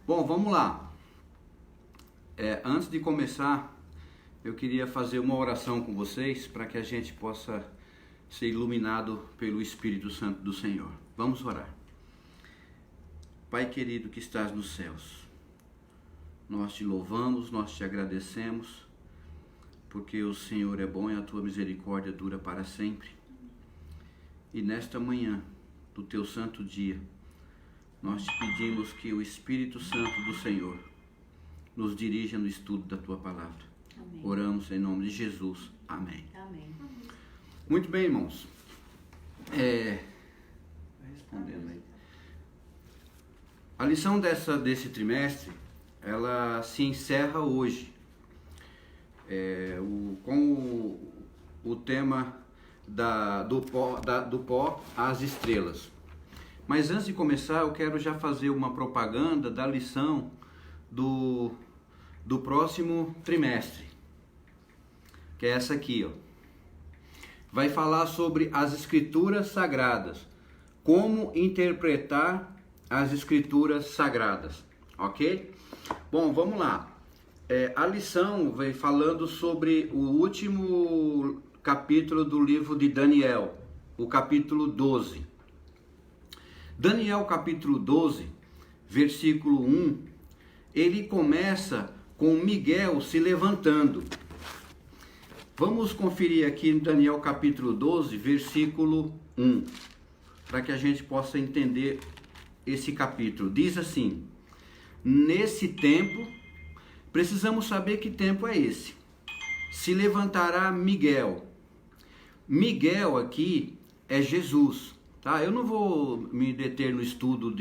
Bom, vamos lá. Antes de começar, eu queria fazer uma oração com vocês para que a gente possa ser iluminado pelo Espírito Santo do Senhor. Vamos orar. Pai querido que estás nos céus, nós te louvamos, nós te agradecemos, porque o Senhor é bom e a tua misericórdia dura para sempre. E nesta manhã do teu santo dia, nós te pedimos que o Espírito Santo do Senhor nos dirija no estudo da tua palavra. Amém. Oramos em nome de Jesus. Amém. Amém. Muito bem, irmãos. Respondendo aí. A lição desse trimestre, ela se encerra hoje. Com o tema do pó às estrelas. Mas antes de começar, eu quero já fazer uma propaganda da lição do próximo trimestre, que é essa aqui, ó. Vai falar sobre as escrituras sagradas, como interpretar as escrituras sagradas, ok? Bom, vamos lá. A lição vai falando sobre o último capítulo do livro de Daniel, o capítulo 12. Daniel capítulo 12, versículo 1, ele começa com Miguel se levantando. Vamos conferir aqui em Daniel capítulo 12, versículo 1, para que a gente possa entender esse capítulo. Diz assim: nesse tempo, precisamos saber que tempo é esse. Se levantará Miguel. Miguel aqui é Jesus, tá? Eu não vou me deter no estudo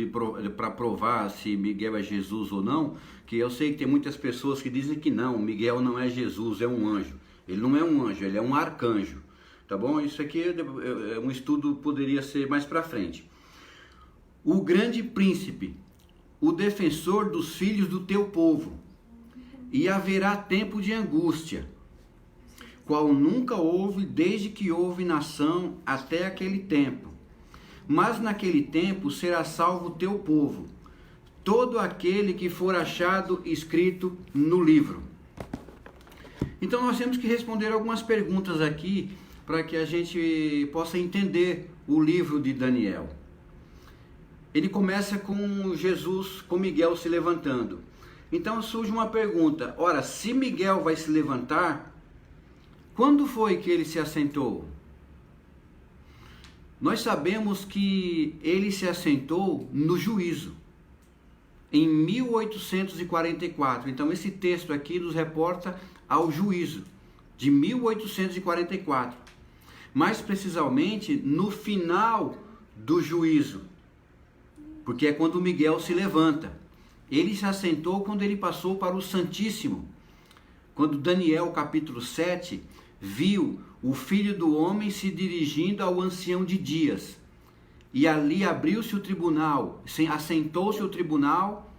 para provar se Miguel é Jesus ou não, que eu sei que tem muitas pessoas que dizem que não, Miguel não é Jesus, é um anjo. Ele não é um anjo, ele é um arcanjo, tá bom? Isso aqui é um estudo, poderia ser mais para frente. O grande príncipe, o defensor dos filhos do teu povo, e haverá tempo de angústia, qual nunca houve desde que houve nação até aquele tempo. Mas naquele tempo será salvo o teu povo, todo aquele que for achado escrito no livro. Então nós temos que responder algumas perguntas aqui para que a gente possa entender o livro de Daniel. Ele começa com Jesus, com Miguel se levantando. Então surge uma pergunta: ora, se Miguel vai se levantar, quando foi que ele se assentou? Nós sabemos que ele se assentou no juízo, em 1844. Então esse texto aqui nos reporta ao juízo de 1844. Mais precisamente no final do juízo, porque é quando Miguel se levanta. Ele se assentou quando ele passou para o Santíssimo. Quando Daniel capítulo 7 viu o Filho do Homem se dirigindo ao ancião de dias. E ali abriu-se o tribunal, assentou-se o tribunal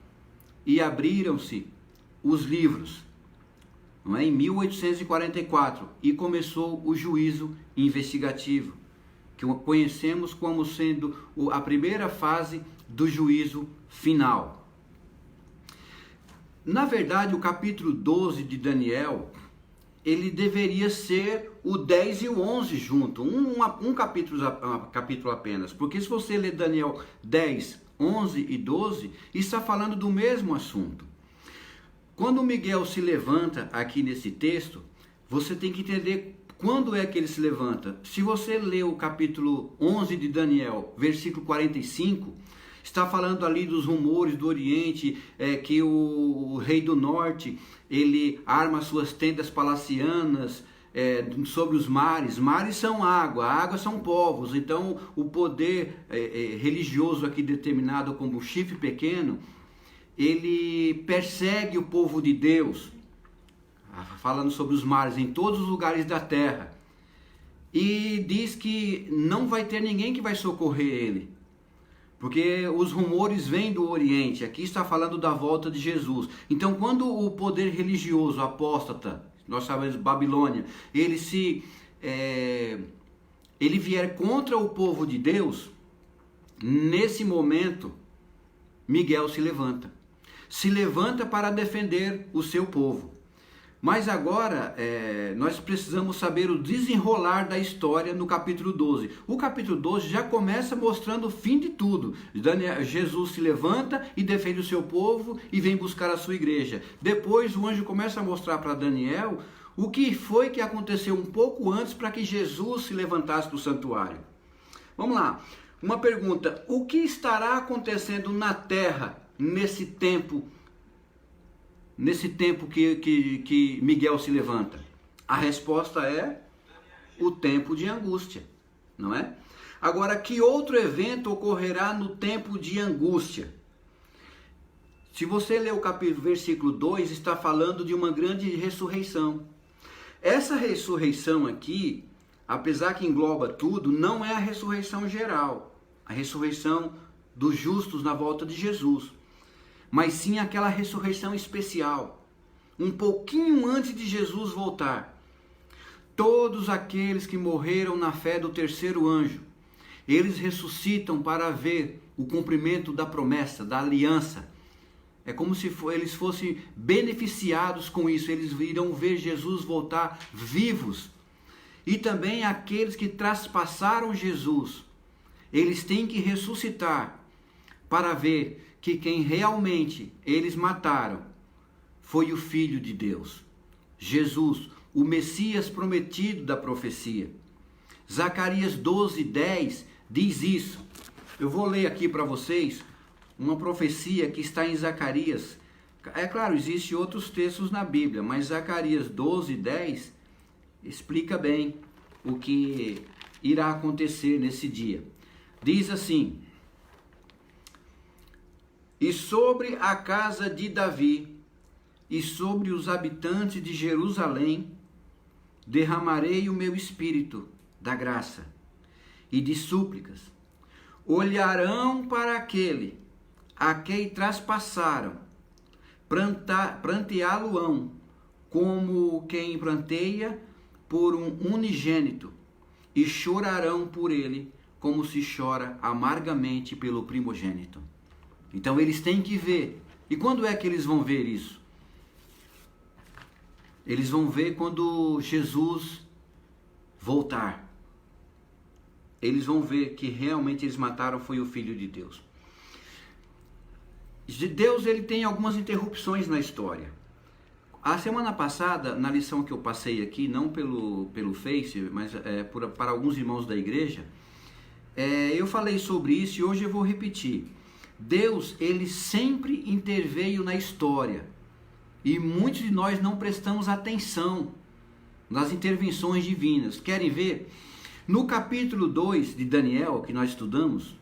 e abriram-se os livros. Não é? Em 1844, e começou o juízo investigativo, que conhecemos como sendo a primeira fase do juízo final. Na verdade, o capítulo 12 de Daniel, ele deveria ser o 10 e o 11 junto, um capítulo apenas, porque se você ler Daniel 10, 11 e 12, está falando do mesmo assunto. Quando Miguel se levanta aqui nesse texto, você tem que entender quando é que ele se levanta. Se você ler o capítulo 11 de Daniel, versículo 45, está falando ali dos rumores do Oriente, que o rei do Norte, ele arma suas tendas palacianas sobre os mares. Mares são água são povos. Então o poder religioso aqui determinado como chifre pequeno, ele persegue o povo de Deus, falando sobre os mares em todos os lugares da terra, e diz que não vai ter ninguém que vai socorrer ele, porque os rumores vêm do Oriente. Aqui está falando da volta de Jesus. Então quando o poder religioso apóstata, nós sabemos Babilônia, ele vier contra o povo de Deus, nesse momento Miguel se levanta. se levanta para defender o seu povo. Mas agora nós precisamos saber o desenrolar da história no capítulo 12. O capítulo 12 já começa mostrando o fim de tudo. Jesus se levanta e defende o seu povo e vem buscar a sua igreja. Depois o anjo começa a mostrar para Daniel o que foi que aconteceu um pouco antes para que Jesus se levantasse do santuário. Vamos lá. Uma pergunta: o que estará acontecendo na terra nesse tempo que Miguel se levanta? A resposta é o tempo de angústia, não é? Agora, que outro evento ocorrerá no tempo de angústia? Se você ler o capítulo, versículo 2, está falando de uma grande ressurreição. Essa ressurreição aqui, apesar que engloba tudo, não é a ressurreição geral, a ressurreição dos justos na volta de Jesus, mas sim aquela ressurreição especial, um pouquinho antes de Jesus voltar. Todos aqueles que morreram na fé do terceiro anjo, eles ressuscitam para ver o cumprimento da promessa, da aliança. É como se eles fossem beneficiados com isso, eles irão ver Jesus voltar vivos. E também aqueles que traspassaram Jesus, eles têm que ressuscitar para ver que quem realmente eles mataram foi o Filho de Deus, Jesus, o Messias prometido da profecia. Zacarias 12:10 diz isso. Eu vou ler aqui para vocês uma profecia que está em Zacarias. É claro, existem outros textos na Bíblia, mas Zacarias 12:10 explica bem o que irá acontecer nesse dia. Diz assim: e sobre a casa de Davi e sobre os habitantes de Jerusalém derramarei o meu espírito da graça e de súplicas. Olharão para aquele a quem traspassaram, pranteá-lo-ão como quem pranteia por um unigênito, e chorarão por ele como se chora amargamente pelo primogênito. Então eles têm que ver. E quando é que eles vão ver isso? Eles vão ver quando Jesus voltar. Eles vão ver que realmente eles mataram foi o Filho de Deus. Deus, ele tem algumas interrupções na história. A semana passada, na lição que eu passei aqui, não pelo Face, mas para alguns irmãos da igreja, eu falei sobre isso e hoje eu vou repetir. Deus, ele sempre interveio na história e muitos de nós não prestamos atenção nas intervenções divinas. Querem ver? No capítulo 2 de Daniel, que nós estudamos,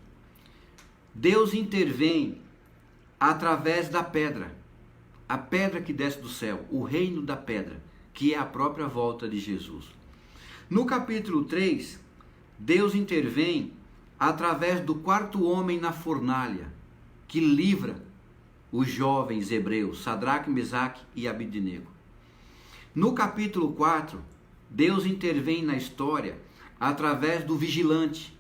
Deus intervém através da pedra, a pedra que desce do céu, o reino da pedra, que é a própria volta de Jesus. No capítulo 3, Deus intervém através do quarto homem na fornalha, que livra os jovens hebreus, Sadraque, Mesaque e Abednego. No capítulo 4, Deus intervém na história através do vigilante,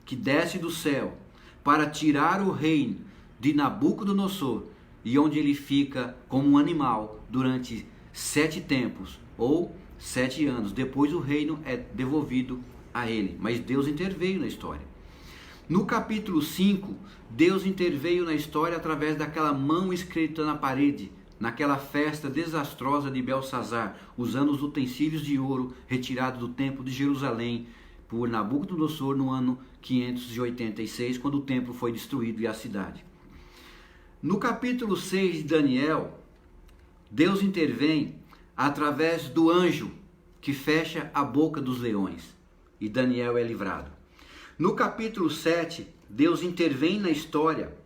que desce do céu para tirar o reino de Nabucodonosor, e onde ele fica como um animal durante 7 tempos, ou 7 anos. Depois o reino é devolvido a ele, mas Deus interveio na história. No capítulo 5, Deus interveio na história através daquela mão escrita na parede, naquela festa desastrosa de Belsazar, usando os utensílios de ouro retirados do templo de Jerusalém por Nabucodonosor no ano 586, quando o templo foi destruído e a cidade. No capítulo 6 de Daniel, Deus intervém através do anjo que fecha a boca dos leões, e Daniel é livrado. No capítulo 7, Deus intervém na história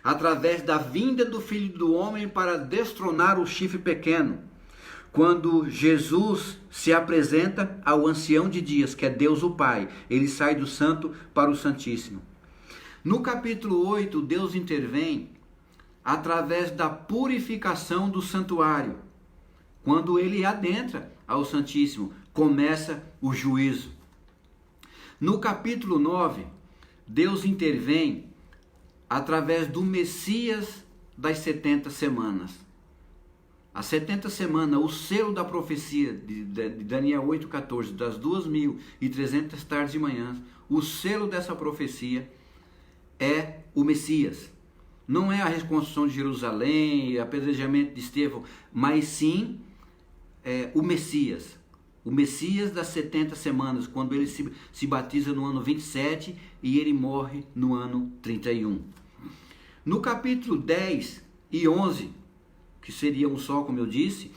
através da vinda do Filho do Homem para destronar o chifre pequeno, quando Jesus se apresenta ao ancião de dias, que é Deus o Pai. Ele sai do santo para o santíssimo. No capítulo 8, Deus intervém através da purificação do santuário. Quando ele adentra ao Santíssimo, começa o juízo. No capítulo 9, Deus intervém através do Messias das 70 semanas. As 70 semanas, o selo da profecia de Daniel 8,14, das 2.300 tardes e manhãs, o selo dessa profecia é o Messias. Não é a reconstrução de Jerusalém, o apedrejamento de Estevão, mas sim o Messias. O Messias das 70 semanas, quando ele se batiza no ano 27 e ele morre no ano 31. No capítulo 10 e 11, que seria um só, como eu disse,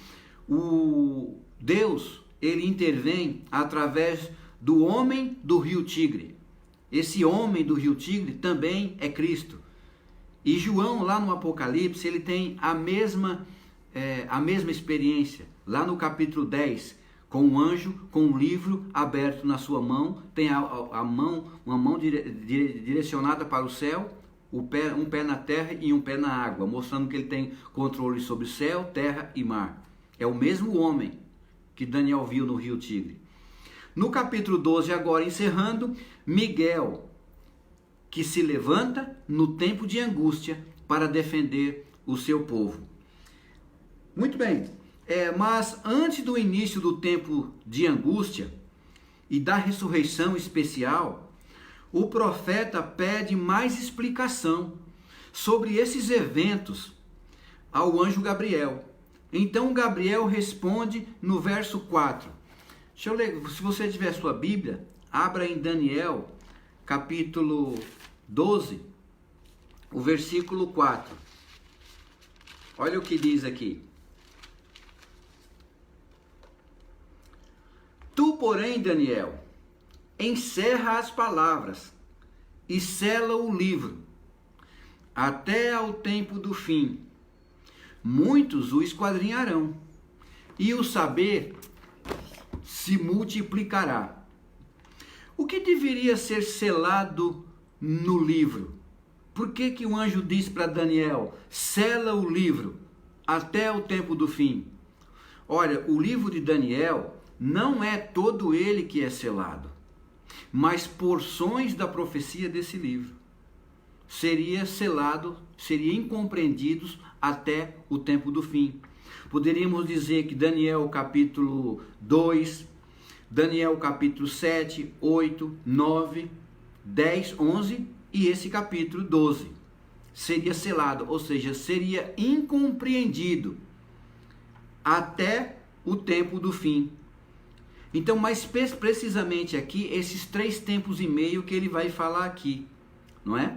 o Deus, ele intervém através do homem do rio Tigre. Esse homem do rio Tigre também é Cristo. E João, lá no Apocalipse, ele tem a mesma experiência. Lá no capítulo 10, com um anjo, com um livro aberto na sua mão, tem uma mão direcionada para o céu, um pé na terra e um pé na água, mostrando que ele tem controle sobre céu, terra e mar. É o mesmo homem que Daniel viu no rio Tigre. No capítulo 12, agora encerrando, Miguel, que se levanta no tempo de angústia para defender o seu povo. Muito bem, mas antes do início do tempo de angústia e da ressurreição especial, o profeta pede mais explicação sobre esses eventos ao anjo Gabriel. Então Gabriel responde no verso 4. Deixa eu ler, se você tiver sua Bíblia, abra em Daniel, capítulo 12, o versículo 4. Olha o que diz aqui. Tu, porém, Daniel, encerra as palavras e sela o livro, até ao tempo do fim. Muitos o esquadrinharão, e o saber se multiplicará. O que deveria ser selado no livro? Por que o anjo diz para Daniel, sela o livro até o tempo do fim? Olha, o livro de Daniel não é todo ele que é selado, mas porções da profecia desse livro seria selado, seriam incompreendidos até o tempo do fim. Poderíamos dizer que Daniel capítulo 2, Daniel capítulo 7, 8, 9, 10, 11 e esse capítulo 12 seria selado, ou seja, seria incompreendido até o tempo do fim. Então, mais precisamente aqui, esses 3 tempos e meio que ele vai falar aqui, não é?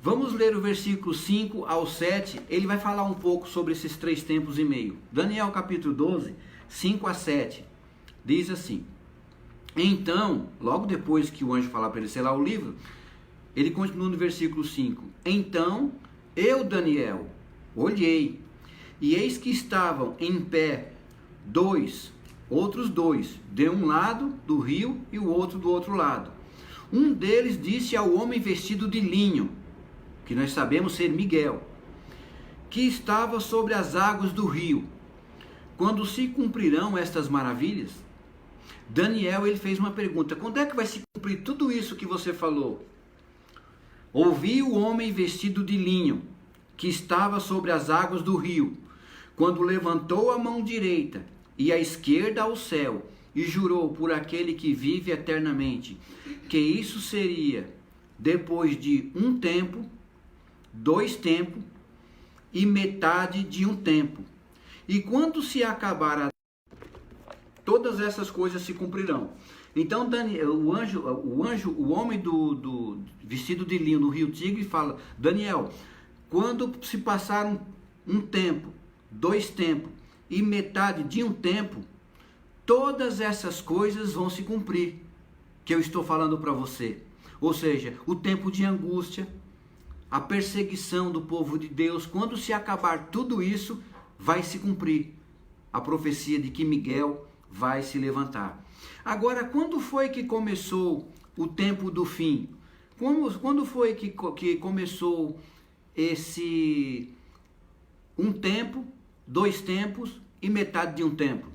Vamos ler o versículo 5 ao 7, ele vai falar um pouco sobre esses 3 tempos e meio. Daniel capítulo 12, 5 a 7, diz assim: Então, logo depois que o anjo falar para ele selar o livro, ele continua no versículo 5. Então, eu, Daniel, olhei, e eis que estavam em pé outros dois, de um lado do rio e o outro do outro lado. Um deles disse ao homem vestido de linho, que nós sabemos ser Miguel, que estava sobre as águas do rio: quando se cumprirão estas maravilhas? Daniel, ele fez uma pergunta: quando é que vai se cumprir tudo isso que você falou? Ouvi o homem vestido de linho, que estava sobre as águas do rio, quando levantou a mão direita e a esquerda ao céu, e jurou por aquele que vive eternamente, que isso seria depois de um tempo, 2 tempos e metade de um tempo. E quando se acabar todas essas coisas se cumprirão. Então Daniel, o homem do vestido de linho no rio Tigre fala: Daniel, quando se passar um tempo, 2 tempos e metade de um tempo, todas essas coisas vão se cumprir, que eu estou falando para você. Ou seja, o tempo de angústia, a perseguição do povo de Deus, quando se acabar tudo isso, vai se cumprir a profecia de que Miguel vai se levantar. Agora, quando foi que começou o tempo do fim? Quando foi que começou esse um tempo, 2 tempos e metade de um tempo?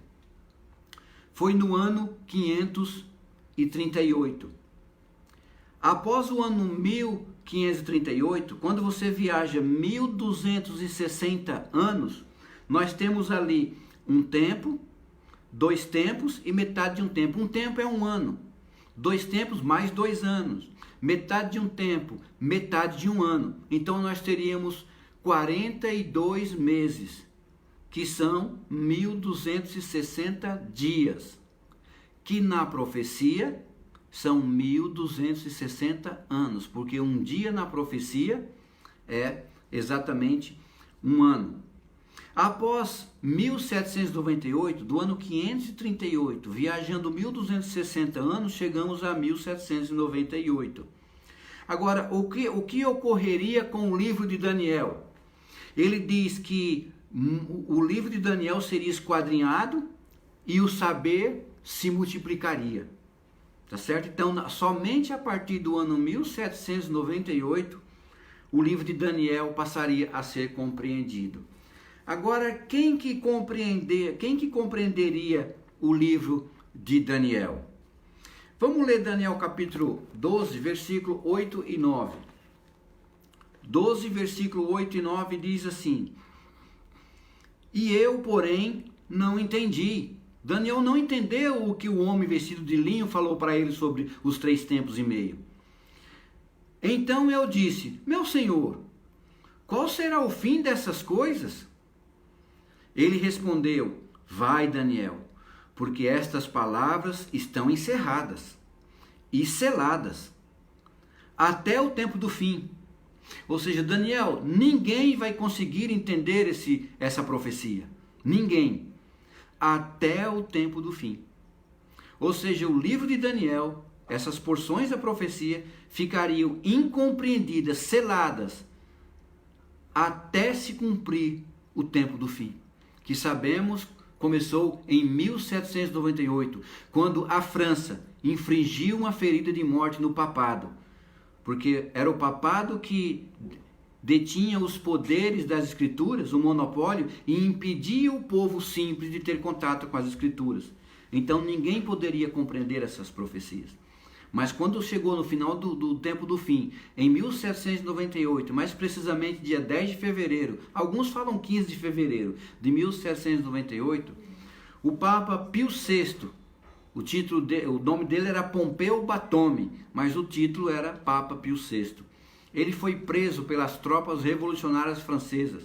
Foi no ano 538. Após o ano 1000 538, quando você viaja 1260 anos, nós temos ali um tempo, 2 tempos e metade de um tempo. Um tempo é um ano. 2 tempos mais 2 anos. Metade de um tempo, metade de um ano. Então nós teríamos 42 meses, que são 1260 dias, que na profecia são 1260 anos, porque um dia na profecia é exatamente um ano. Após 1798, do ano 538, viajando 1260 anos, chegamos a 1798. Agora, o que ocorreria com o livro de Daniel? Ele diz que o livro de Daniel seria esquadrinhado e o saber se multiplicaria. Tá certo? Então, somente a partir do ano 1798, o livro de Daniel passaria a ser compreendido. Agora, quem que compreenderia o livro de Daniel? Vamos ler Daniel capítulo 12, versículo 8 e 9. 12, versículo 8 e 9 diz assim: E eu, porém, não entendi. Daniel não entendeu o que o homem vestido de linho falou para ele sobre os 3 tempos e meio. Então eu disse: Meu senhor, qual será o fim dessas coisas? Ele respondeu: Vai, Daniel, porque estas palavras estão encerradas e seladas até o tempo do fim. Ou seja, Daniel, ninguém vai conseguir entender essa profecia. Ninguém. Até o tempo do fim. Ou seja, o livro de Daniel, essas porções da profecia, ficariam incompreendidas, seladas, até se cumprir o tempo do fim. Que sabemos começou em 1798, quando a França infligiu uma ferida de morte no papado, porque era o papado que detinha os poderes das escrituras, o monopólio, e impedia o povo simples de ter contato com as escrituras. Então ninguém poderia compreender essas profecias. Mas quando chegou no final do tempo do fim, em 1798, mais precisamente dia 10 de fevereiro, alguns falam 15 de fevereiro de 1798, o Papa Pio VI, o nome dele era Pompeu Batome, mas o título era Papa Pio VI. Ele foi preso pelas tropas revolucionárias francesas,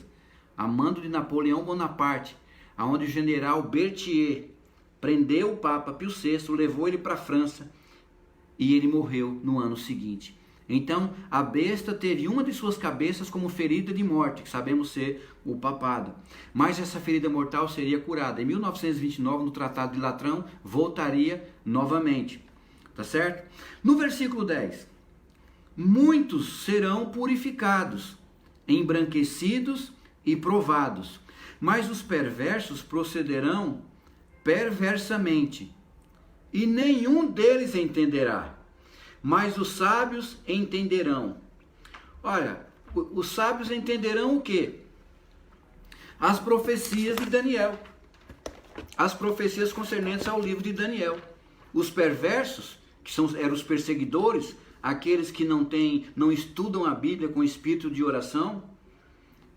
a mando de Napoleão Bonaparte, aonde o general Berthier prendeu o Papa Pio VI, levou ele para a França, e ele morreu no ano seguinte. Então, a besta teve uma de suas cabeças como ferida de morte, que sabemos ser o papado. Mas essa ferida mortal seria curada. Em 1929, no Tratado de Latrão, voltaria novamente. Tá certo? No versículo 10. Muitos serão purificados, embranquecidos e provados, mas os perversos procederão perversamente, e nenhum deles entenderá, mas os sábios entenderão. Olha, os sábios entenderão o quê? As profecias de Daniel, as profecias concernentes ao livro de Daniel. Os perversos, que eram os perseguidores, aqueles que não estudam a Bíblia com espírito de oração,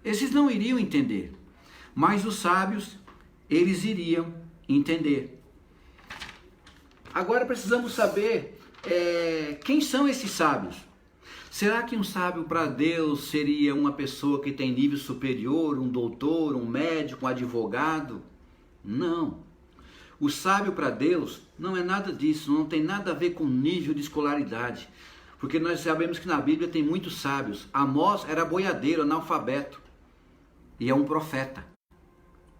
esses não iriam entender, mas os sábios, eles iriam entender. Agora precisamos saber quem são esses sábios. Será que um sábio para Deus seria uma pessoa que tem nível superior, um doutor, um médico, um advogado? Não. O sábio para Deus não é nada disso, não tem nada a ver com nível de escolaridade. Porque nós sabemos que na Bíblia tem muitos sábios. Amós era boiadeiro, analfabeto. E é um profeta.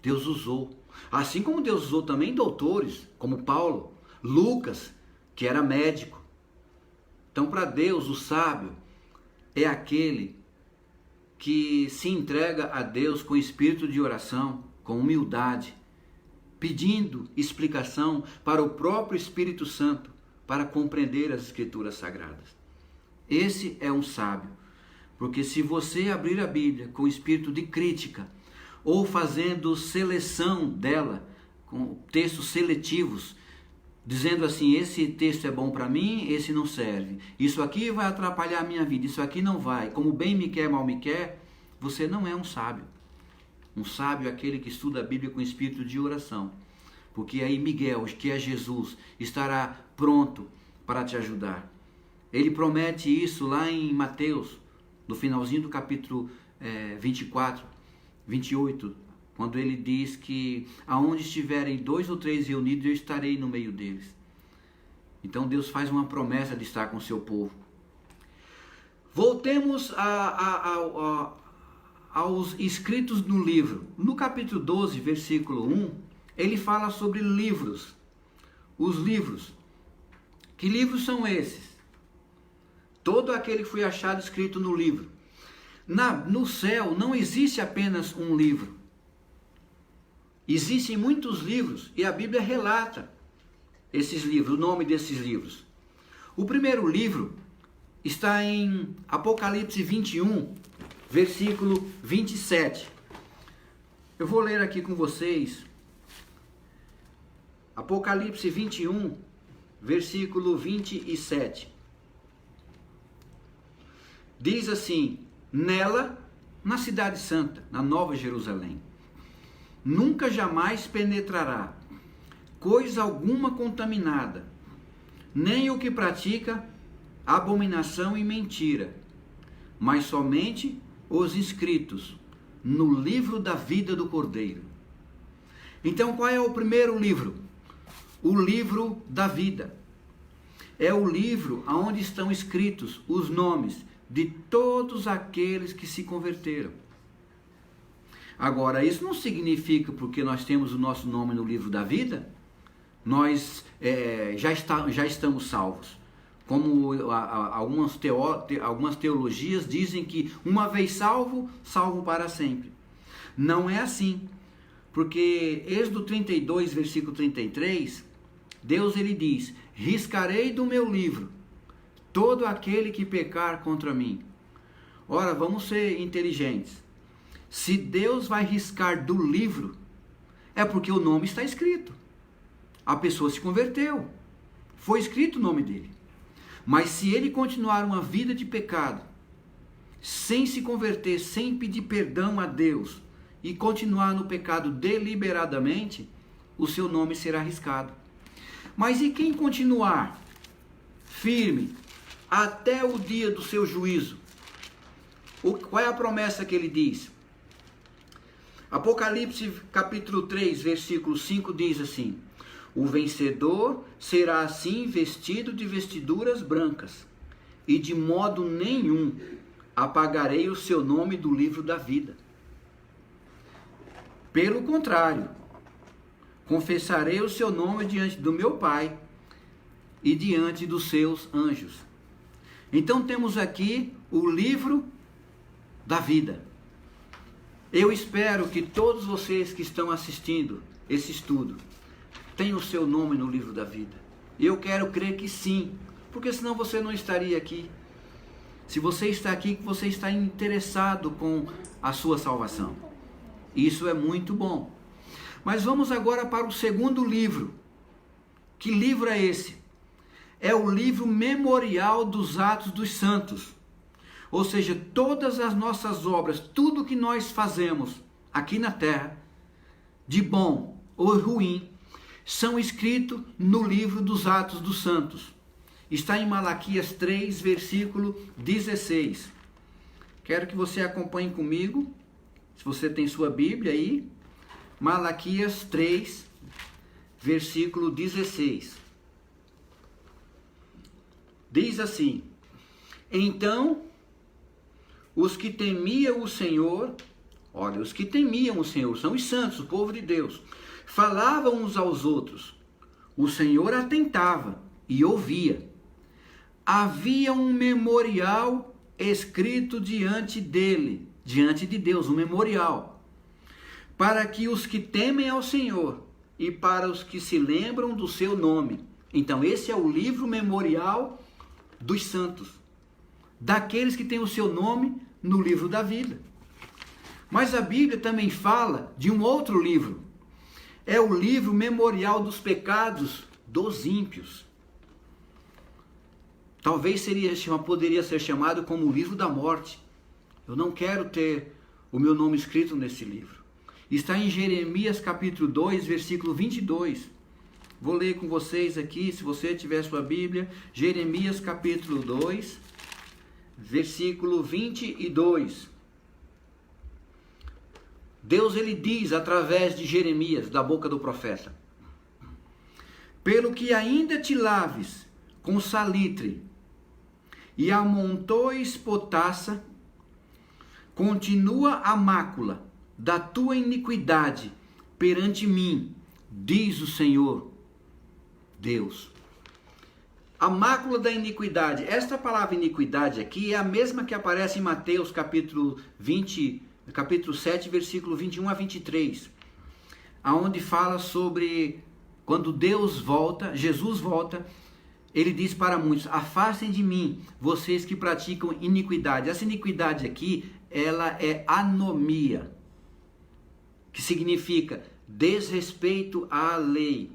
Deus usou. Assim como Deus usou também doutores, como Paulo, Lucas, que era médico. Então, para Deus, o sábio é aquele que se entrega a Deus com espírito de oração, com humildade, pedindo explicação para o próprio Espírito Santo, para compreender as Escrituras Sagradas. Esse é um sábio, porque se você abrir a Bíblia com espírito de crítica, ou fazendo seleção dela, com textos seletivos, dizendo assim: esse texto é bom para mim, esse não serve. Isso aqui vai atrapalhar a minha vida, isso aqui não vai. Como bem me quer, mal me quer, você não é um sábio. Um sábio é aquele que estuda a Bíblia com espírito de oração. Porque aí Miguel, que é Jesus, estará pronto para te ajudar. Ele promete isso lá em Mateus, no finalzinho do capítulo 24, 28, quando ele diz que aonde estiverem 2 ou 3 reunidos, eu estarei no meio deles. Então Deus faz uma promessa de estar com o seu povo. Voltemos aos escritos no livro. No capítulo 12, versículo 1, ele fala sobre livros. Os livros. Que livros são esses? Todo aquele que foi achado escrito no livro. No céu não existe apenas um livro. Existem muitos livros e a Bíblia relata esses livros, o nome desses livros. O primeiro livro está em Apocalipse 21, versículo 27. Eu vou ler aqui com vocês. Apocalipse 21, versículo 27. Diz assim: nela, na cidade santa, na Nova Jerusalém, nunca jamais penetrará coisa alguma contaminada, nem o que pratica abominação e mentira, mas somente os inscritos no livro da vida do Cordeiro. Então, qual é o primeiro livro? O livro da vida. É o livro onde estão escritos os nomes de todos aqueles que se converteram. Agora, isso não significa porque nós temos o nosso nome no livro da vida, nós já estamos salvos. Como algumas teologias dizem que uma vez salvo, salvo para sempre. Não é assim. Porque Êxodo 32, versículo 33, Deus ele diz: riscarei do meu livro todo aquele que pecar contra mim. Ora, vamos ser inteligentes. Se Deus vai riscar do livro, é porque o nome está escrito. A pessoa se converteu. Foi escrito o nome dele. Mas se ele continuar uma vida de pecado, sem se converter, sem pedir perdão a Deus, e continuar no pecado deliberadamente, o seu nome será riscado. Mas e quem continuar firme até o dia do seu juízo? Qual é a promessa que ele diz? Apocalipse capítulo 3, versículo 5 diz assim: o vencedor será assim vestido de vestiduras brancas, e de modo nenhum apagarei o seu nome do livro da vida. Pelo contrário, confessarei o seu nome diante do meu Pai e diante dos seus anjos. Então temos aqui o livro da vida. Eu espero que todos vocês que estão assistindo esse estudo tenham o seu nome no livro da vida. E eu quero crer que sim, porque senão você não estaria aqui. Se você está aqui, você está interessado com a sua salvação. Isso é muito bom. Mas vamos agora para o segundo livro. Que livro é esse? É o livro memorial dos Atos dos Santos. Ou seja, todas as nossas obras, tudo que nós fazemos aqui na terra, de bom ou ruim, são escritos no livro dos Atos dos Santos. Está em Malaquias 3, versículo 16. Quero que você acompanhe comigo, se você tem sua Bíblia aí. Malaquias 3, versículo 16. Diz assim: então os que temiam o Senhor, olha, os que temiam o Senhor, são os santos, o povo de Deus, falavam uns aos outros. O Senhor atentava e ouvia. Havia um memorial escrito diante dele, diante de Deus, um memorial, para que os que temem ao Senhor e para os que se lembram do seu nome. Então esse é o livro memorial dos santos, daqueles que têm o seu nome no livro da vida. Mas a Bíblia também fala de um outro livro. É o livro memorial dos pecados dos ímpios. Talvez poderia ser chamado como o livro da morte. Eu não quero ter o meu nome escrito nesse livro. Está em Jeremias capítulo 2, versículo 22. Vou ler com vocês aqui, se você tiver sua Bíblia, Jeremias capítulo 2, versículo 22. Deus ele diz através de Jeremias, da boca do profeta: pelo que ainda te laves com salitre e amontoes potassa, continua a mácula da tua iniquidade perante mim, diz o Senhor Deus. A mácula da iniquidade, esta palavra iniquidade aqui é a mesma que aparece em Mateus capítulo 7, versículo 21 a 23, aonde fala sobre quando Deus volta, Jesus volta, ele diz para muitos: afastem de mim, vocês que praticam iniquidade. Essa iniquidade aqui, ela é anomia, que significa desrespeito à lei.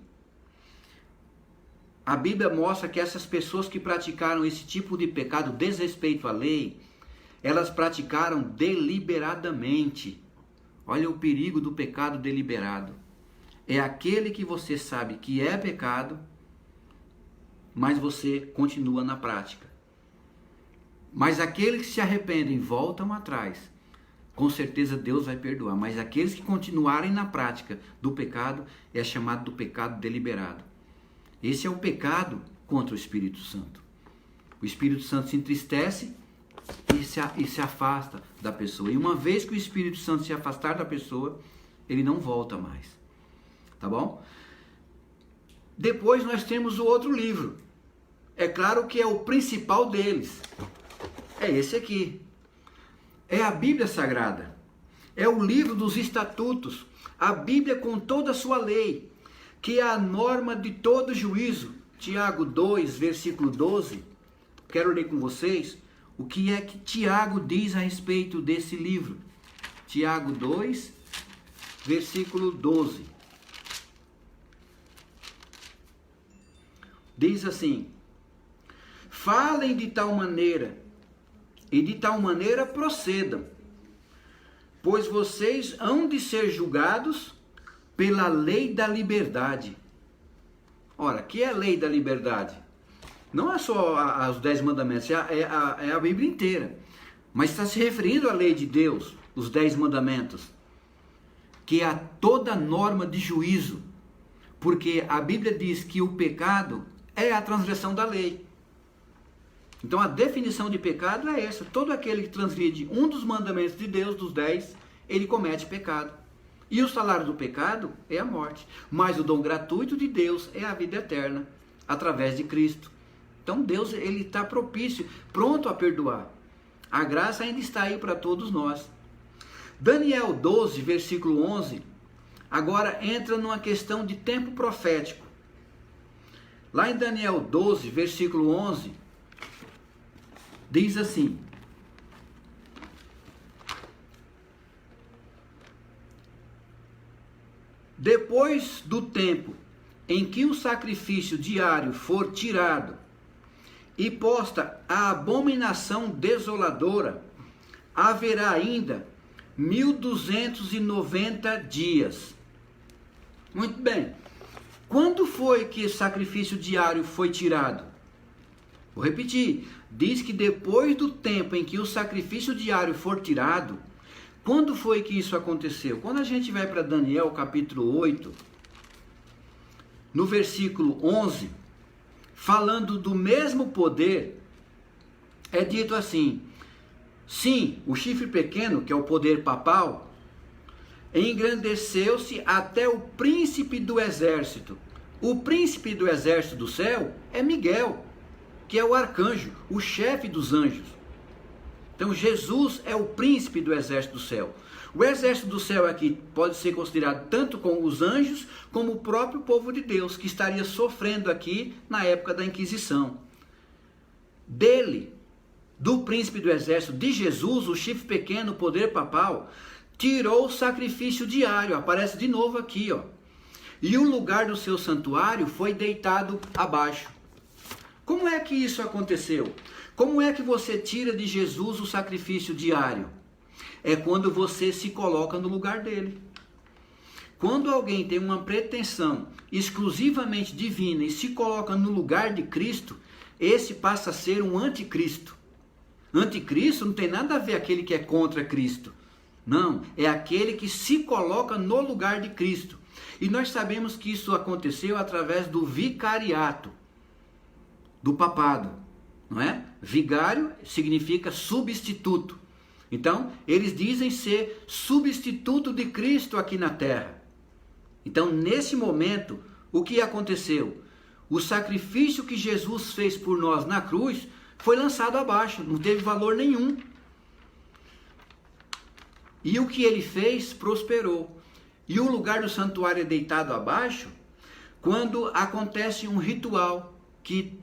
A Bíblia mostra que essas pessoas que praticaram esse tipo de pecado, desrespeito à lei, elas praticaram deliberadamente. Olha o perigo do pecado deliberado. É aquele que você sabe que é pecado, mas você continua na prática. Mas aqueles que se arrependem e voltam atrás, com certeza Deus vai perdoar. Mas aqueles que continuarem na prática do pecado, é chamado do pecado deliberado. Esse é o pecado contra o Espírito Santo. O Espírito Santo se entristece e se afasta da pessoa. E uma vez que o Espírito Santo se afastar da pessoa, ele não volta mais. Tá bom? Depois nós temos o outro livro. É claro que é o principal deles. É esse aqui. É a Bíblia Sagrada. É o livro dos estatutos. A Bíblia com toda a sua lei, que é a norma de todo juízo. Tiago 2, versículo 12. Quero ler com vocês o que é que Tiago diz a respeito desse livro. Tiago 2, versículo 12. Diz assim: falem de tal maneira, e de tal maneira procedam, pois vocês hão de ser julgados pela lei da liberdade. Ora, que é a lei da liberdade? Não é só os 10 mandamentos, é a Bíblia inteira. Mas está se referindo à lei de Deus, os 10 mandamentos, que é a toda norma de juízo. Porque a Bíblia diz que o pecado é a transgressão da lei. Então a definição de pecado é essa: todo aquele que transgride um dos mandamentos de Deus, dos 10, ele comete pecado. E o salário do pecado é a morte. Mas o dom gratuito de Deus é a vida eterna, através de Cristo. Então Deus ele está propício, pronto a perdoar. A graça ainda está aí para todos nós. Daniel 12, versículo 11, agora entra numa questão de tempo profético. Lá em Daniel 12, versículo 11, diz assim: depois do tempo em que o sacrifício diário for tirado e posta a abominação desoladora, haverá ainda 1290 dias. Muito bem. Quando foi que esse sacrifício diário foi tirado? Vou repetir. Diz que depois do tempo em que o sacrifício diário for tirado. Quando foi que isso aconteceu? Quando a gente vai para Daniel capítulo 8, no versículo 11, falando do mesmo poder, é dito assim: sim, o chifre pequeno, que é o poder papal, engrandeceu-se até o príncipe do exército. O príncipe do exército do céu é Miguel, que é o arcanjo, o chefe dos anjos. Então Jesus é o príncipe do exército do céu. O exército do céu aqui pode ser considerado tanto com os anjos, como o próprio povo de Deus, que estaria sofrendo aqui na época da Inquisição. Dele, do príncipe do exército, de Jesus, o chifre pequeno, o poder papal, tirou o sacrifício diário. Aparece de novo aqui, ó. e o lugar do seu santuário foi deitado abaixo. Como é que isso aconteceu? Como é que você tira de Jesus o sacrifício diário? É quando você se coloca no lugar dele. Quando alguém tem uma pretensão exclusivamente divina e se coloca no lugar de Cristo, esse passa a ser um anticristo. Anticristo não tem nada a ver com aquele que é contra Cristo. Não, é aquele que se coloca no lugar de Cristo. E nós sabemos que isso aconteceu através do vicariato, do papado, não é? Vigário significa substituto. Então, eles dizem ser substituto de Cristo aqui na terra. Então, nesse momento, o que aconteceu? O sacrifício que Jesus fez por nós na cruz foi lançado abaixo, não teve valor nenhum. E o que ele fez prosperou. E o lugar do santuário é deitado abaixo quando acontece um ritual, que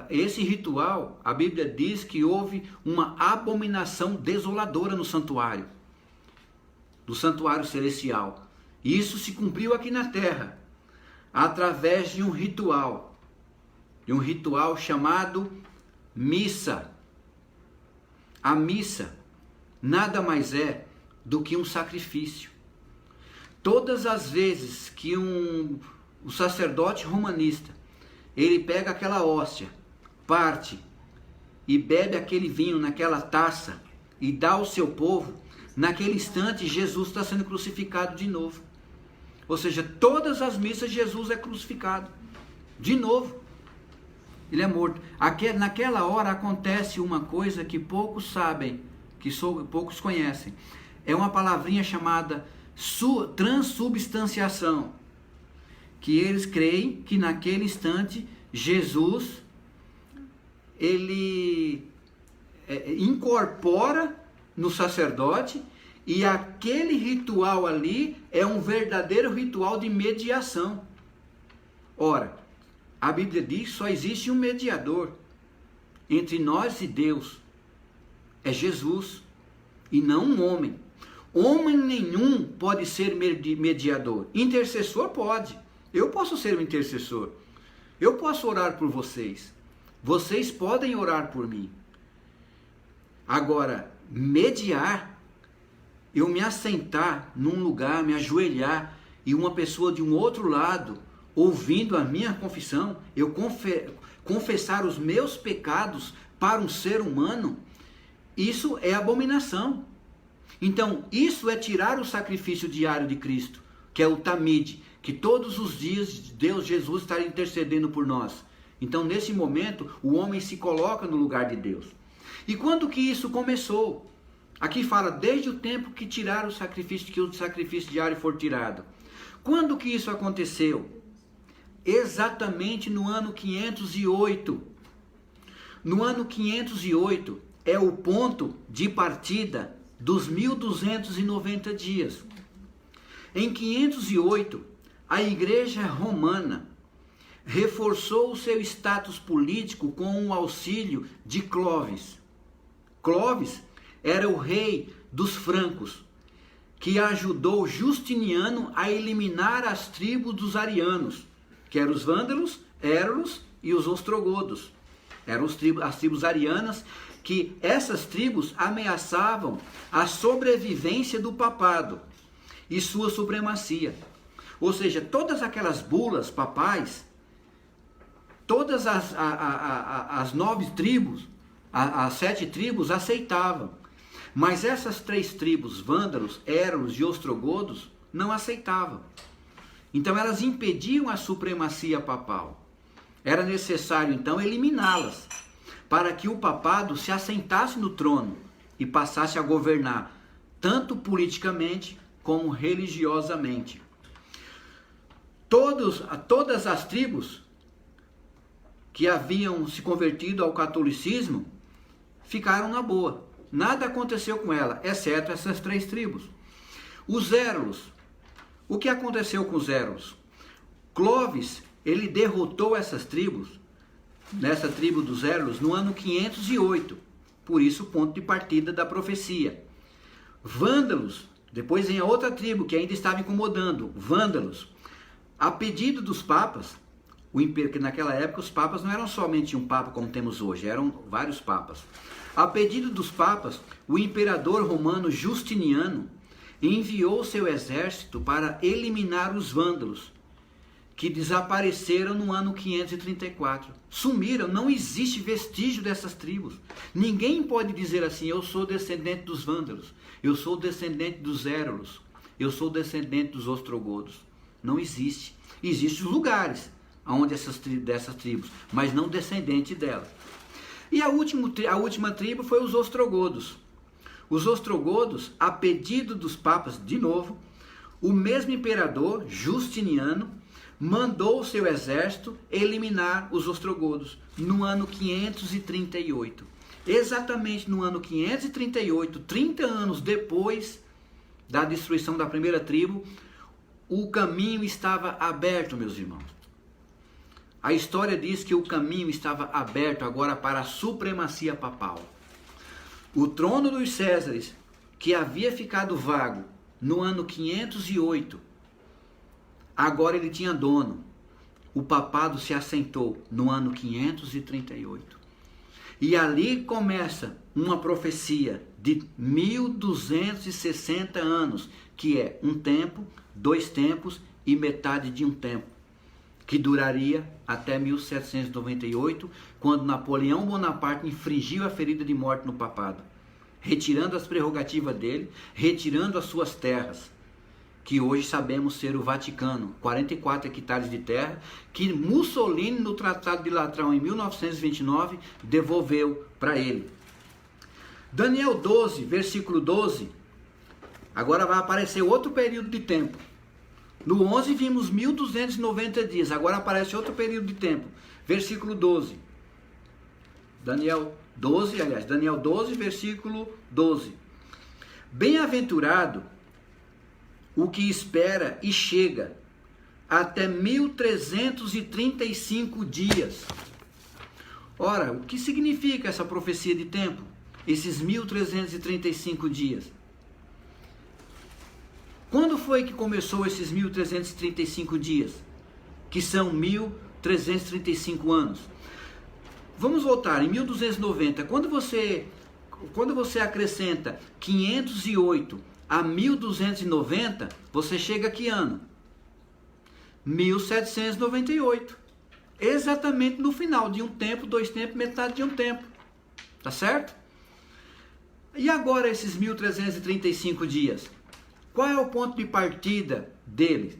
esse ritual, a Bíblia diz que houve uma abominação desoladora no santuário, do santuário celestial. E isso se cumpriu aqui na terra, através de um ritual chamado missa. A missa nada mais é do que um sacrifício. Todas as vezes que o sacerdote romanista, ele pega aquela hóstia, parte e bebe aquele vinho naquela taça e dá ao seu povo, naquele instante Jesus está sendo crucificado de novo. Ou seja, todas as missas Jesus é crucificado de novo. Ele é morto. Naquela hora acontece uma coisa que poucos sabem, que poucos conhecem. É uma palavrinha chamada transubstanciação. Que eles creem que naquele instante Jesus, ele incorpora no sacerdote, e aquele ritual ali é um verdadeiro ritual de mediação. Ora, a Bíblia diz que só existe um mediador entre nós e Deus. É Jesus, e não um homem. Homem nenhum pode ser mediador. Intercessor pode. Eu posso ser um intercessor. Eu posso orar por vocês. Vocês podem orar por mim. Agora, mediar, eu me assentar num lugar, me ajoelhar, e uma pessoa de um outro lado, ouvindo a minha confissão, eu confessar os meus pecados para um ser humano, isso é abominação. Então, isso é tirar o sacrifício diário de Cristo, que é o tamid, que todos os dias Deus, Jesus, está intercedendo por nós. Então, nesse momento, o homem se coloca no lugar de Deus. E quando que isso começou? Aqui fala, desde o tempo que tiraram o sacrifício, que o sacrifício diário for tirado. Quando que isso aconteceu? Exatamente no ano 508. No ano 508 é o ponto de partida dos 1290 dias. Em 508, a Igreja Romana reforçou o seu status político com o auxílio de Clovis. Clovis era o rei dos francos, que ajudou Justiniano a eliminar as tribos dos arianos, que eram os vândalos, érulos e os ostrogodos. Eram as tribos arianas, que essas tribos ameaçavam a sobrevivência do papado e sua supremacia. Ou seja, todas aquelas bulas papais, todas as 9 tribos, as 7 tribos aceitavam. Mas essas 3 tribos, vândalos, érulos e ostrogodos, não aceitavam. Então elas impediam a supremacia papal. Era necessário então eliminá-las, para que o papado se assentasse no trono e passasse a governar, tanto politicamente como religiosamente. Todas as tribos que haviam se convertido ao catolicismo ficaram na boa. Nada aconteceu com ela, exceto essas 3 tribos. Os érulos. O que aconteceu com os érulos? Clovis, ele derrotou essas tribos, nessa tribo dos érulos, no ano 508. Por isso, o ponto de partida da profecia. Vândalos, depois vem a outra tribo que ainda estava incomodando, vândalos. A pedido dos papas, que naquela época os papas não eram somente um papa como temos hoje, eram vários papas. A pedido dos papas, o imperador romano Justiniano enviou seu exército para eliminar os vândalos, que desapareceram no ano 534. Sumiram, não existe vestígio dessas tribos. Ninguém pode dizer assim, eu sou descendente dos vândalos, eu sou descendente dos érulos, eu sou descendente dos ostrogodos. Não existe. Existem os lugares onde dessas tribos, mas não descendente delas. E a última tribo foi os ostrogodos. Os ostrogodos, a pedido dos papas, de novo, o mesmo imperador, Justiniano, mandou o seu exército eliminar os ostrogodos no ano 538. Exatamente no ano 538, 30 anos depois da destruição da primeira tribo, o caminho estava aberto, meus irmãos. A história diz que o caminho estava aberto agora para a supremacia papal. O trono dos Césares, que havia ficado vago no ano 508, agora ele tinha dono. O papado se assentou no ano 538. E ali começa uma profecia de 1260 anos, que é um tempo, 2 tempos e metade de um tempo, que duraria até 1798, quando Napoleão Bonaparte infligiu a ferida de morte no papado, retirando as prerrogativas dele, retirando as suas terras, que hoje sabemos ser o Vaticano, 44 hectares de terra, que Mussolini, no Tratado de Latrão, em 1929, devolveu para ele. Daniel 12, versículo 12, agora vai aparecer outro período de tempo. No 11 vimos 1290 dias, agora aparece outro período de tempo. Versículo 12. Daniel 12, versículo 12. Bem-aventurado o que espera e chega até 1335 dias. Ora, o que significa essa profecia de tempo? Esses 1335 dias. Quando foi que começou esses 1335 dias? Que são 1335 anos. Vamos voltar, em 1290, quando você acrescenta 508 a 1290, você chega a que ano? 1798. Exatamente no final de um tempo, 2 tempos, metade de um tempo. Tá certo? E agora esses 1335 dias? Qual é o ponto de partida deles?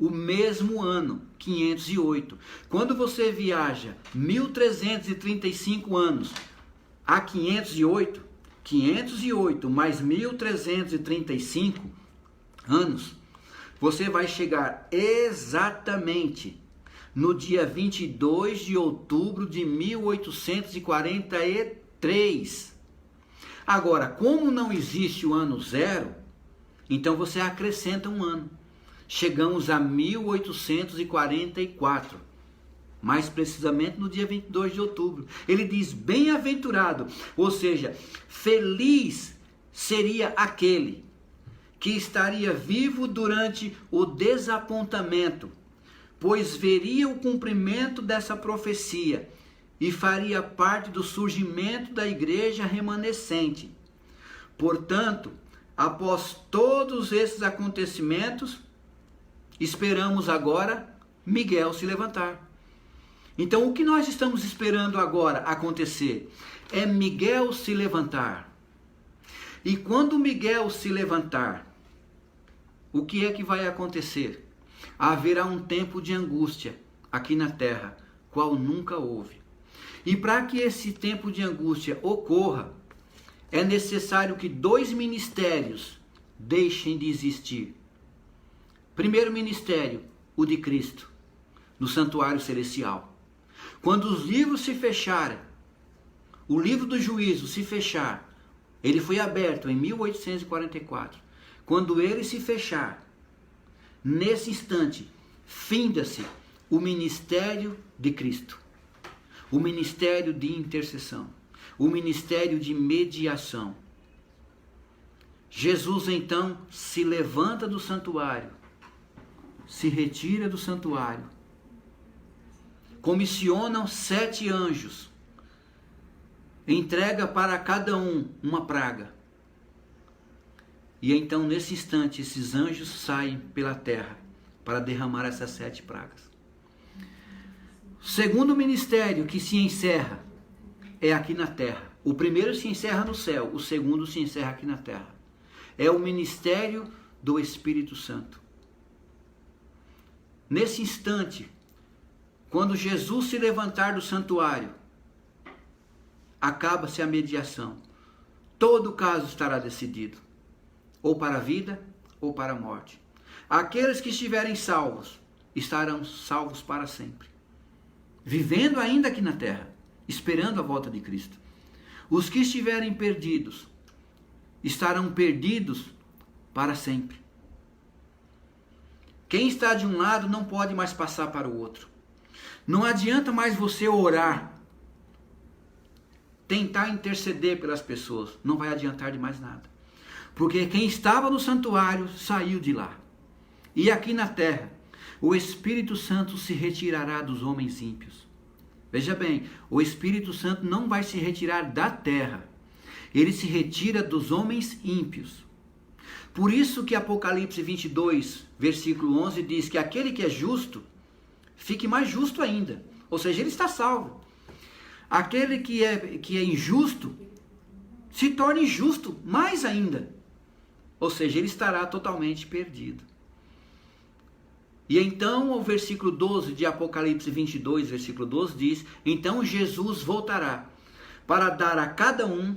O mesmo ano, 508. Quando você viaja 1335 anos a 508 mais 1335 anos, você vai chegar exatamente no dia 22 de outubro de 1843. Agora, como não existe o ano zero, então você acrescenta um ano. Chegamos a 1844. Mais precisamente no dia 22 de outubro. Ele diz bem-aventurado, ou seja, feliz seria aquele que estaria vivo durante o desapontamento, pois veria o cumprimento dessa profecia e faria parte do surgimento da igreja remanescente. Portanto, após todos esses acontecimentos, esperamos agora Miguel se levantar. Então, o que nós estamos esperando agora acontecer é Miguel se levantar. E quando Miguel se levantar, o que é que vai acontecer? Haverá um tempo de angústia aqui na terra, qual nunca houve. E para que esse tempo de angústia ocorra, é necessário que 2 ministérios deixem de existir. Primeiro ministério, o de Cristo, no santuário celestial. Quando os livros se fecharem, o livro do juízo se fechar, ele foi aberto em 1844. Quando ele se fechar, nesse instante, finda-se o ministério de Cristo, o ministério de intercessão, o ministério de mediação. Jesus então se levanta do santuário se retira do santuário, comissionam 7 anjos, entrega para cada um uma praga. E então, nesse instante, esses anjos saem pela terra para derramar essas 7 pragas. O segundo ministério que se encerra é aqui na terra. O primeiro se encerra no céu, o segundo se encerra aqui na terra. É o ministério do Espírito Santo. Nesse instante, quando Jesus se levantar do santuário, acaba-se a mediação. Todo caso estará decidido, ou para a vida, ou para a morte. Aqueles que estiverem salvos, estarão salvos para sempre, vivendo ainda aqui na terra, esperando a volta de Cristo. Os que estiverem perdidos, estarão perdidos para sempre. Quem está de um lado não pode mais passar para o outro. Não adianta mais você orar, tentar interceder pelas pessoas, não vai adiantar de mais nada. Porque quem estava no santuário saiu de lá. E aqui na terra, o Espírito Santo se retirará dos homens ímpios. Veja bem, o Espírito Santo não vai se retirar da terra. Ele se retira dos homens ímpios. Por isso que Apocalipse 22, versículo 11 diz que aquele que é justo, fique mais justo ainda. Ou seja, ele está salvo. Aquele que é injusto, se torne injusto mais ainda. Ou seja, ele estará totalmente perdido. E então o versículo 12 de Apocalipse 22, versículo 12 diz: então Jesus voltará para dar a cada um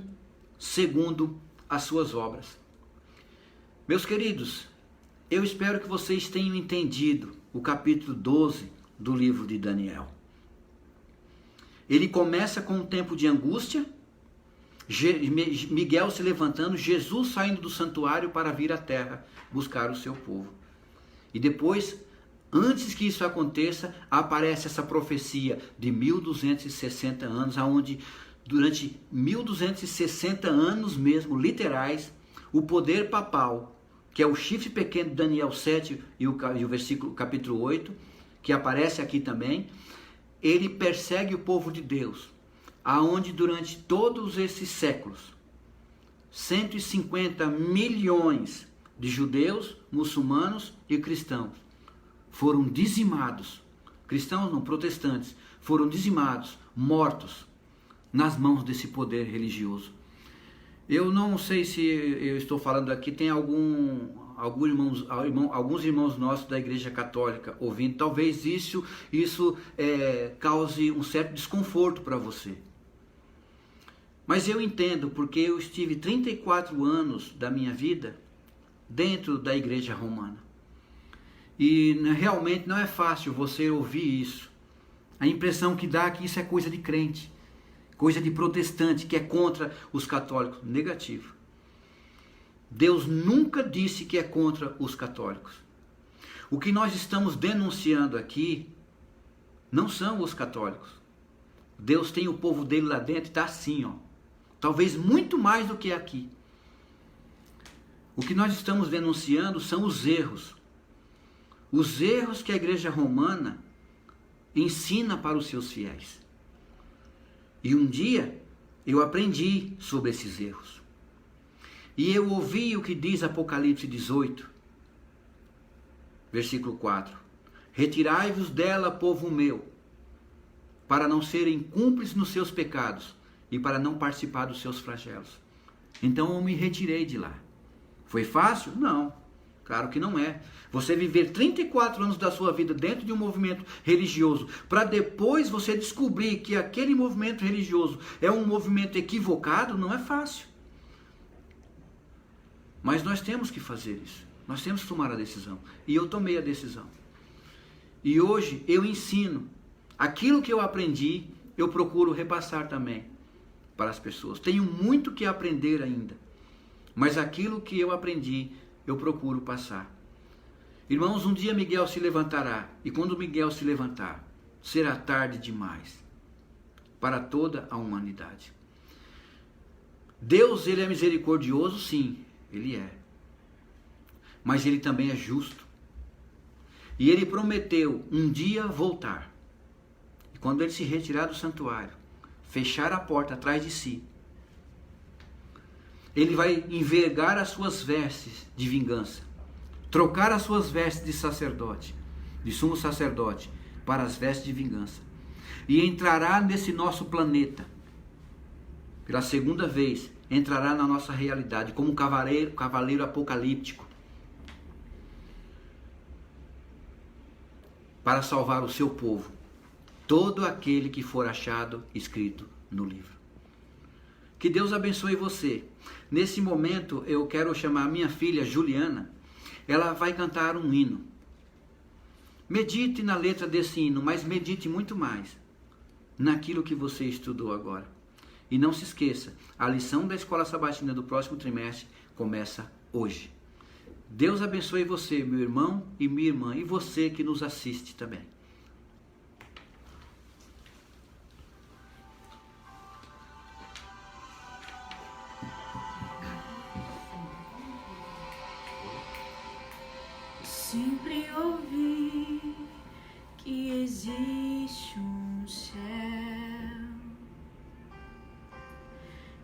segundo as suas obras. Meus queridos, eu espero que vocês tenham entendido o capítulo 12 do livro de Daniel. Ele começa com um tempo de angústia, Miguel se levantando, Jesus saindo do santuário para vir à terra buscar o seu povo. E depois, antes que isso aconteça, aparece essa profecia de 1260 anos, onde durante 1260 anos mesmo, literais, o poder papal, que é o chifre pequeno de Daniel 7 e o versículo, capítulo 8, que aparece aqui também, ele persegue o povo de Deus, aonde durante todos esses séculos, 150 milhões de judeus, muçulmanos e cristãos foram dizimados, cristãos não, protestantes, foram dizimados, mortos, nas mãos desse poder religioso. Eu não sei se eu estou falando aqui, tem alguns irmãos nossos da Igreja Católica ouvindo, talvez isso cause um certo desconforto para você. Mas eu entendo, porque eu estive 34 anos da minha vida dentro da Igreja Romana. E realmente não é fácil você ouvir isso. A impressão que dá é que isso é coisa de crente, coisa de protestante, que é contra os católicos. Negativo. Deus nunca disse que é contra os católicos. O que nós estamos denunciando aqui não são os católicos. Deus tem o povo dele lá dentro e está assim, ó. Talvez muito mais do que aqui. O que nós estamos denunciando são os erros. Os erros que a Igreja Romana ensina para os seus fiéis. E um dia eu aprendi sobre esses erros. E eu ouvi o que diz Apocalipse 18, versículo 4. Retirai-vos dela, povo meu, para não serem cúmplices nos seus pecados e para não participar dos seus flagelos. Então eu me retirei de lá. Foi fácil? Não. Claro que não é. Você viver 34 anos da sua vida dentro de um movimento religioso, para depois você descobrir que aquele movimento religioso é um movimento equivocado, não é fácil. Mas nós temos que fazer isso. Nós temos que tomar a decisão. E eu tomei a decisão. E hoje eu ensino. Aquilo que eu aprendi, eu procuro repassar também para as pessoas. Tenho muito que aprender ainda. Mas aquilo que eu aprendi, eu procuro passar. Irmãos, um dia Miguel se levantará. E quando Miguel se levantar, será tarde demais para toda a humanidade. Deus, ele é misericordioso, sim, ele é. Mas ele também é justo. E ele prometeu um dia voltar. E quando ele se retirar do santuário, fechar a porta atrás de si, ele vai envergar as suas vestes de vingança, trocar as suas vestes de sacerdote, de sumo sacerdote, para as vestes de vingança. E entrará nesse nosso planeta, pela segunda vez, entrará na nossa realidade, como um cavaleiro apocalíptico, para salvar o seu povo, todo aquele que for achado escrito no livro. Que Deus abençoe você. Nesse momento eu quero chamar a minha filha Juliana, ela vai cantar um hino. Medite na letra desse hino, mas medite muito mais naquilo que você estudou agora. E não se esqueça, a lição da Escola Sabatina do próximo trimestre começa hoje. Deus abençoe você, meu irmão e minha irmã, e você que nos assiste também. Sempre ouvi que existe um céu,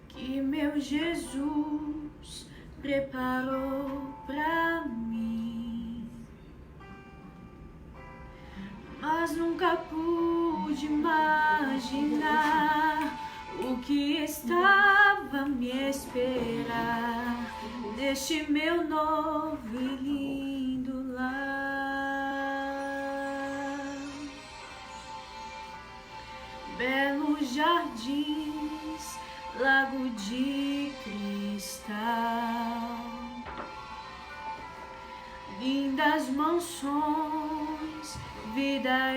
que meu Jesus preparou pra mim, mas nunca pude imaginar o que estava a me esperar neste meu novo e lindo lar. Belos jardins, lago de cristal, lindas mansões, vida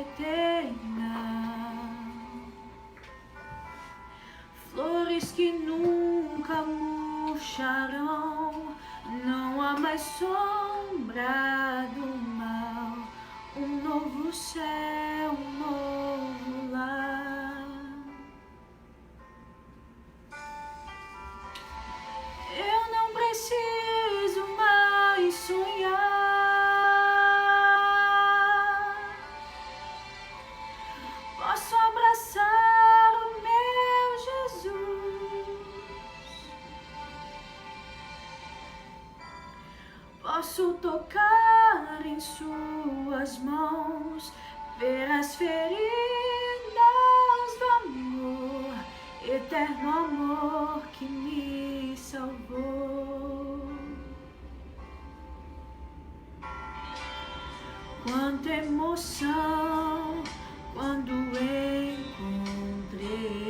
eterna, flores que nunca murcharão, não há mais sombra do mal, um novo céu, um novo lar. Eu não preciso mais sonhar, posso abraçar o meu Jesus, posso tocar em suas mãos, ver as feridas do amor, eterno amor que me salvou. Quanta emoção quando encontrei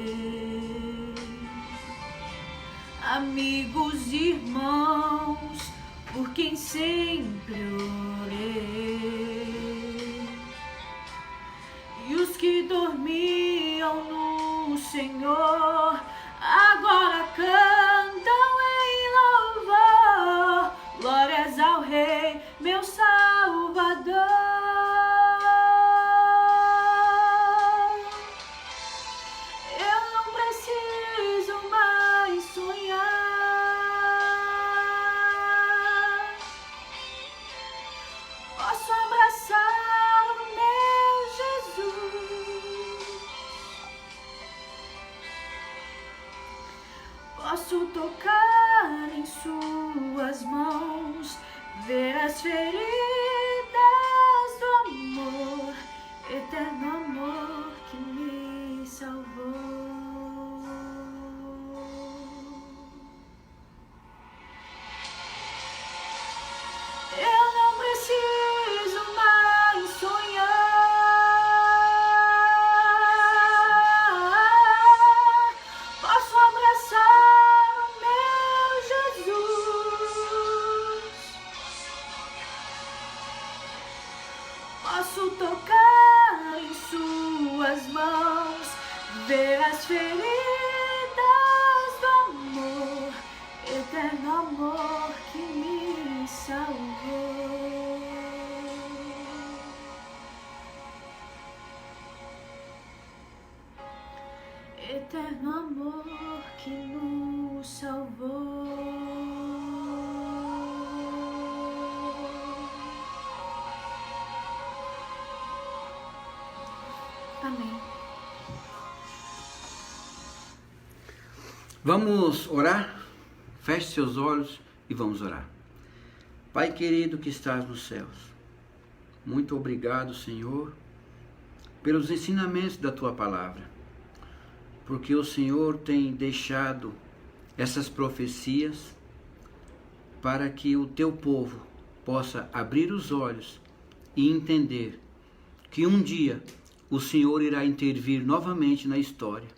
amigos e irmãos por quem sempre orei, e os que dormiam no Senhor agora cantam em louvor, glórias ao Rei, meu Salvador. Eu não preciso mais sonhar, posso abraçar o meu Jesus, posso tocar em suas mãos, ver as feridas do amor, eterno amor que me salvou. Eu não preciso mais sonhar, posso abraçar o meu Jesus, posso tocar em suas mãos, ver as feridas do amor, eterno amor que me salvou. Eterno amor que nos salvou. Vamos orar? Feche seus olhos e vamos orar. Pai querido que estás nos céus, muito obrigado, Senhor, pelos ensinamentos da Tua palavra, porque o Senhor tem deixado essas profecias para que o Teu povo possa abrir os olhos e entender que um dia o Senhor irá intervir novamente na história,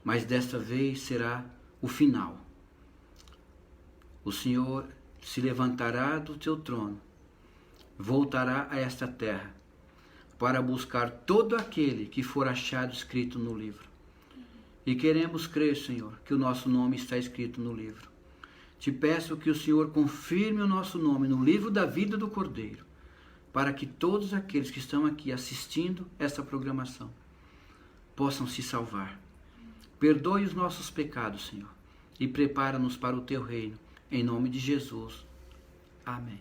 mas desta vez será o final. O Senhor se levantará do teu trono, voltará a esta terra, para buscar todo aquele que for achado escrito no livro. E queremos crer, Senhor, que o nosso nome está escrito no livro. Te peço que o Senhor confirme o nosso nome no livro da vida do Cordeiro, para que todos aqueles que estão aqui assistindo esta programação possam se salvar. Perdoe os nossos pecados, Senhor, e prepara-nos para o teu reino, em nome de Jesus. Amém.